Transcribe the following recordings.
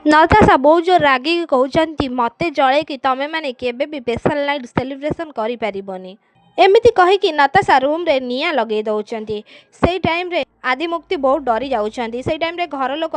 ନତାଶା ବହୁତ ଜୋର ରାଗିକି କହୁଛନ୍ତି ମୋତେ ଜଳେଇକି ତମେ ମାନେ କେବେ ବି ସ୍ପେଶାଲ ନାଇଟ୍ ସେଲିବ୍ରେସନ୍ କରିପାରିବନି। ଏମିତି କହିକି ନତାଶା ରୁମ୍ରେ ନିଆଁ ଲଗେଇ ଦେଉଛନ୍ତି। ସେଇ ଟାଇମ୍ରେ ଆଦିମୁକ୍ତି ବହୁତ ଡରି ଯାଉଛନ୍ତି। ସେଇ ଟାଇମ୍ରେ ଘର ଲୋକ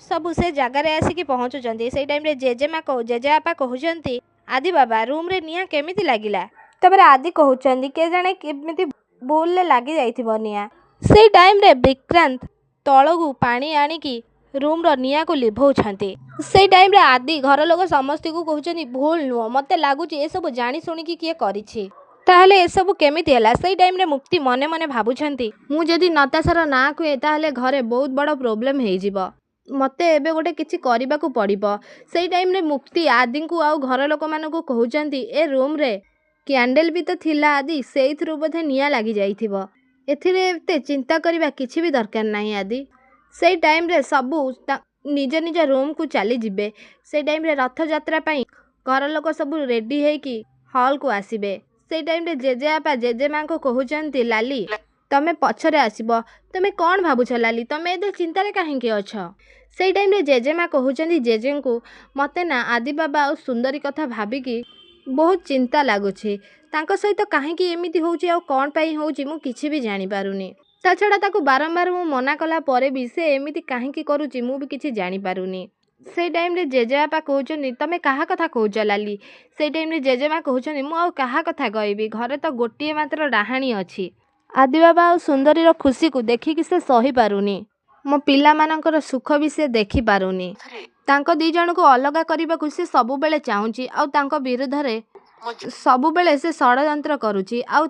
ସବୁ ସେ ଜାଗାରେ ଆସିକି ପହଞ୍ଚୁଛନ୍ତି। ସେଇ ଟାଇମ୍ରେ ଜେଜେବାପା କହୁଛନ୍ତି ଆଦି ବାବା ରୁମ୍ରେ ନିଆଁ କେମିତି ଲାଗିଲା? ତାପରେ ଆଦି କହୁଛନ୍ତି କେଜାଣେ କେମିତି ଭୁଲରେ ଲାଗି ଯାଇଥିବ ନିଆଁ। ସେଇ ଟାଇମ୍ରେ ବିକ୍ରାନ୍ତ ତଳକୁ ପାଣି ଆଣିକି ରୁମ୍ର ନିଆଁକୁ ଲିଭଉଛନ୍ତି। ସେଇ ଟାଇମ୍ରେ ଆଦି ଘର ଲୋକ ସମସ୍ତଙ୍କୁ କହୁଛନ୍ତି ଭୁଲ ନୁହଁ, ମୋତେ ଲାଗୁଛି ଏସବୁ ଜାଣି ଶୁଣିକି କିଏ କରିଛି। ତାହେଲେ ଏସବୁ କେମିତି ହେଲା? ସେଇ ଟାଇମ୍ରେ ମୁକ୍ତି ମନେ ମନେ ଭାବୁଛନ୍ତି ମୁଁ ଯଦି ନତାଶାର ନାଁ କୁହେ ତାହେଲେ ଘରେ ବହୁତ ବଡ଼ ପ୍ରୋବ୍ଲେମ୍ ହେଇଯିବ। ମୋତେ ଏବେ ଗୋଟେ କିଛି କରିବାକୁ ପଡ଼ିବ। ସେଇ ଟାଇମ୍ରେ ମୁକ୍ତି ଆଦିଙ୍କୁ ଆଉ ଘର ଲୋକମାନଙ୍କୁ କହୁଛନ୍ତି ଏ ରୁମ୍ରେ କ୍ୟାଣ୍ଡେଲ୍ ବି ତ ଥିଲା ଆଦି, ସେଇଥିରୁ ବୋଧେ ନିଆଁ ଲାଗିଯାଇଥିବ। ଏଥିରେ ଏତେ ଚିନ୍ତା କରିବା କିଛି ବି ଦରକାର ନାହିଁ ଆଦି। ସେଇ ଟାଇମ୍ରେ ସବୁ ନିଜ ନିଜ ରୁମ୍କୁ ଚାଲିଯିବେ। ସେଇ ଟାଇମ୍ରେ ରଥଯାତ୍ରା ପାଇଁ ଘର ଲୋକ ସବୁ ରେଡ଼ି ହେଇକି ହଲ୍କୁ ଆସିବେ। ସେଇ ଟାଇମ୍ରେ ଜେଜେବାପା ଜେଜେମାଙ୍କୁ କହୁଛନ୍ତି ଲାଲି ତମେ ପଛରେ ଆସିବ। ତମେ କ'ଣ ଭାବୁଛ ଲାଲି? ତମେ ଏତେ ଚିନ୍ତାରେ କାହିଁକି ଅଛ? ସେଇ ଟାଇମ୍ରେ ଜେଜେମା କହୁଛନ୍ତି ଜେଜେଙ୍କୁ ମୋତେ ନା ଆଦି ବାବା ଆଉ ସୁନ୍ଦରୀ କଥା ଭାବିକି ବହୁତ ଚିନ୍ତା ଲାଗୁଛି। ତାଙ୍କ ସହିତ କାହିଁକି ଏମିତି ହେଉଛି ଆଉ କ'ଣ ପାଇଁ ହେଉଛି ମୁଁ କିଛି ବି ଜାଣିପାରୁନି। ତା ଛଡ଼ା ତାକୁ ବାରମ୍ବାର ମୁଁ ମନା କଲା ପରେ ବି ସେ ଏମିତି କାହିଁକି କରୁଛି ମୁଁ ବି କିଛି ଜାଣିପାରୁନି। ସେଇ ଟାଇମ୍ରେ ଜେଜେବାପା କହୁଛନ୍ତି ତମେ କାହା କଥା କହୁଛ ଲାଲି? ସେଇ ଟାଇମ୍ରେ ଜେଜେମା କହୁଛନ୍ତି ମୁଁ ଆଉ କାହା କଥା କହିବି, ଘରେ ତ ଗୋଟିଏ ମାତ୍ର ଡାହାଣୀ ଅଛି। ଆଦି ବାବା ଆଉ ସୁନ୍ଦରୀର ଖୁସିକୁ ଦେଖିକି ସେ ସହିପାରୁନି। ମୋ ପିଲାମାନଙ୍କର ସୁଖ ବି ସେ ଦେଖିପାରୁନି। ତାଙ୍କ ଦି ଜଣଙ୍କୁ ଅଲଗା କରିବାକୁ ସେ ସବୁବେଳେ ଚାହୁଁଛି ଆଉ ତାଙ୍କ ବିରୁଦ୍ଧରେ ସବୁବେଳେ ସେ ଷଡ଼ଯନ୍ତ୍ର କରୁଛି। ଆଉ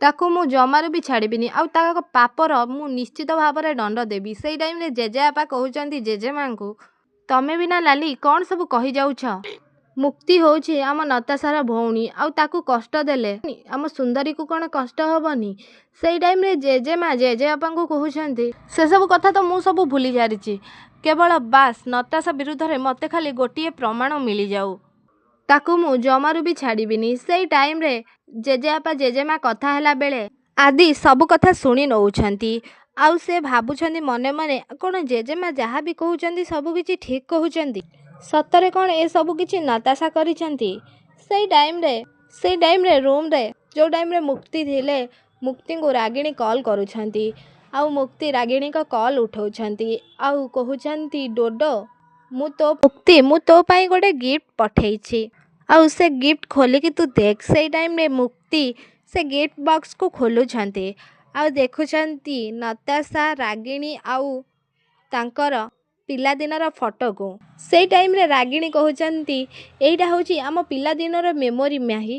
ତାକୁ ମୁଁ ଜମାରୁ ବି ଛାଡ଼ିବିନି ଆଉ ତା ପାପର ମୁଁ ନିଶ୍ଚିତ ଭାବରେ ଦଣ୍ଡ ଦେବି। ସେଇ ଟାଇମ୍ରେ ଜେଜେବାପା କହୁଛନ୍ତି ଜେଜେମାଙ୍କୁ ତମେ ବି ନା ଲାଲି କ'ଣ ସବୁ କହିଯାଉଛ? ମୁକ୍ତି ହେଉଛି ଆମ ନତାଶାର ଭଉଣୀ ଆଉ ତାକୁ କଷ୍ଟ ଦେଲେ ଆମ ସୁନ୍ଦରୀକୁ କ'ଣ କଷ୍ଟ ହେବନି? ସେଇ ଟାଇମ୍ରେ ଜେଜେମା ଜେଜେବାପାଙ୍କୁ କହୁଛନ୍ତି ସେସବୁ କଥା ତ ମୁଁ ସବୁ ଭୁଲି ସାରିଛି। କେବଳ ବାସ୍ ନତାଶା ବିରୁଦ୍ଧରେ ମୋତେ ଖାଲି ଗୋଟିଏ ପ୍ରମାଣ ମିଳିଯାଉ, ତାକୁ ମୁଁ ଜମାରୁ ବି ଛାଡ଼ିବିନି। ସେଇ ଟାଇମ୍ରେ ଜେଜେବାପା ଜେଜେମା କଥା ହେଲା ବେଳେ ଆଦି ସବୁ କଥା ଶୁଣି ନେଉଛନ୍ତି। ଆଉ ସେ ଭାବୁଛନ୍ତି ମନେ ମନେ କ'ଣ ଜେଜେମା ଯାହା ବି କହୁଛନ୍ତି ସବୁ କିଛି ଠିକ୍ କହୁଛନ୍ତି? ସତରେ କ'ଣ ଏସବୁ କିଛି ନତାଶା କରିଛନ୍ତି? ସେଇ ଟାଇମ୍ରେ ରୁମ୍ରେ ଯେଉଁ ଟାଇମ୍ରେ ମୁକ୍ତି ଥିଲେ ମୁକ୍ତିଙ୍କୁ ରାଗିଣୀ କଲ୍ କରୁଛନ୍ତି ଆଉ ମୁକ୍ତି ରାଗିଣୀଙ୍କ କଲ୍ ଉଠାଉଛନ୍ତି ଆଉ କହୁଛନ୍ତି ଡୋଡୋ ମୁଁ ତୋ ପାଇଁ ଗୋଟେ ଗିଫ୍ଟ ପଠେଇଛି ଆଉ ସେ ଗିଫ୍ଟ ଖୋଲିକି ତୁ ଦେଖ। ସେଇ ଟାଇମ୍ରେ ମୁକ୍ତି ସେ ଗିଫ୍ଟ ବକ୍ସକୁ ଖୋଲୁଛନ୍ତି ଆଉ ଦେଖୁଛନ୍ତି ନତାଶା ରାଗିଣୀ ଆଉ ତାଙ୍କର ପିଲାଦିନର ଫଟୋକୁ। ସେଇ ଟାଇମ୍ରେ ରାଗିଣୀ କହୁଛନ୍ତି ଏଇଟା ହେଉଛି ଆମ ପିଲାଦିନର ମେମୋରି ମାହି।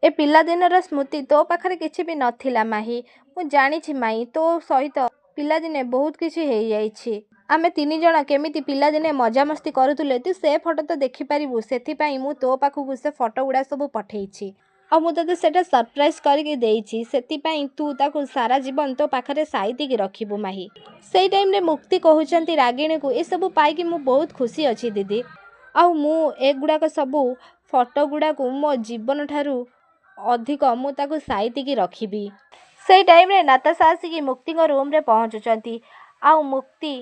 ଏ ପିଲାଦିନର ସ୍ମୃତି ତୋ ପାଖରେ କିଛି ବି ନଥିଲା ମାହି। ମୁଁ ଜାଣିଛି ମାଇ ତୋ ସହିତ ପିଲାଦିନେ ବହୁତ କିଛି ହେଇଯାଇଛି। ଆମେ ତିନି ଜଣ କେମିତି ପିଲାଦିନେ ମଜାମସ୍ତି କରୁଥିଲେ ତୁ ସେ ଫଟୋ ତ ଦେଖିପାରିବୁ। ସେଥିପାଇଁ ମୁଁ ତୋ ପାଖକୁ ସେ ଫଟୋ ଗୁଡ଼ା ସବୁ ପଠେଇଛି ଆଉ ମୁଁ ତୋତେ ସେଇଟା ସରପ୍ରାଇଜ୍ କରିକି ଦେଇଛି। ସେଥିପାଇଁ ତୁ ତାକୁ ସାରା ଜୀବନ ତୋ ପାଖରେ ସାଇତିକି ରଖିବୁ ମାହି। ସେଇ ଟାଇମ୍ରେ ମୁକ୍ତି କହୁଛନ୍ତି ରାଗିଣୀକୁ ଏସବୁ ପାଇକି ମୁଁ ବହୁତ ଖୁସି ଅଛି ଦିଦି ଆଉ ମୁଁ ଏଗୁଡ଼ାକ ସବୁ ଫଟୋ ଗୁଡ଼ାକୁ ମୋ ଜୀବନଠାରୁ ଅଧିକ ମୁଁ ତାକୁ ସାଇତିକି ରଖିବି। ସେଇ ଟାଇମ୍ରେ ନତାଶା ଆସିକି ମୁକ୍ତିଙ୍କ ରୁମ୍ରେ ପହଞ୍ଚୁଛନ୍ତି ଆଉ ମୁକ୍ତି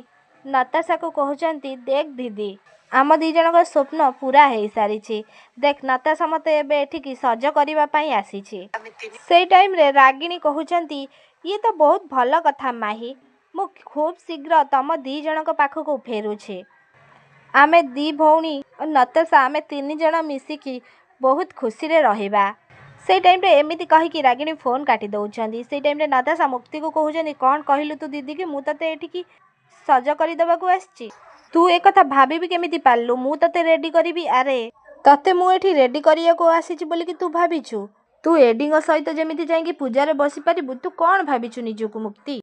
ନତାଶାକୁ କହୁଛନ୍ତି ଦେଖ ଦିଦି ଆମ ଦି ଜଣଙ୍କ ସ୍ୱପ୍ନ ପୁରା ହେଇସାରିଛି। ଦେଖ ନତାଶା ମୋତେ ଏବେ ଏଠିକି ସଜ କରିବା ପାଇଁ ଆସିଛି। ସେଇ ଟାଇମ୍ରେ ରାଗିଣୀ କହୁଛନ୍ତି ଇଏ ତ ବହୁତ ଭଲ କଥା ମାହି, ମୁଁ ଖୁବ୍ ଶୀଘ୍ର ତମ ଦି ଜଣଙ୍କ ପାଖକୁ ଫେରୁଛି। ଆମେ ଦି ଭଉଣୀ ଓ ନତାଶା ଆମେ ତିନି ଜଣ ମିଶିକି ବହୁତ ଖୁସିରେ ରହିବା। ସେଇ ଟାଇମ୍ରେ ଏମିତି କହିକି ରାଗିଣୀ ଫୋନ୍ କାଟି ଦେଉଛନ୍ତି। ସେଇ ଟାଇମ୍ରେ ନତାଶା ମୁକ୍ତିକୁ କହୁଛନ୍ତି କ'ଣ କହିଲୁ ତୁ ଦିଦିକି ମୁଁ ତତେ ଏଠିକି ସଜ କରିଦେବାକୁ ଆସିଛି? ତୁ ଏକଥା ଭାବିବି କେମିତି ପାରିଲୁ? ମୁଁ ତତେ ରେଡ଼ି କରିବି? ଆରେ ତତେ ମୁଁ ଏଠି ରେଡ଼ି କରିବାକୁ ଆସିଛି ବୋଲିକି ତୁ ଭାବିଛୁ? ତୁ ଏଡ଼ିଙ୍କ ସହିତ ଯେମିତି ଯାଇକି ପୂଜାରେ ବସିପାରିବୁ? ତୁ କ'ଣ ଭାବିଛୁ ନିଜକୁ ମୁକ୍ତି?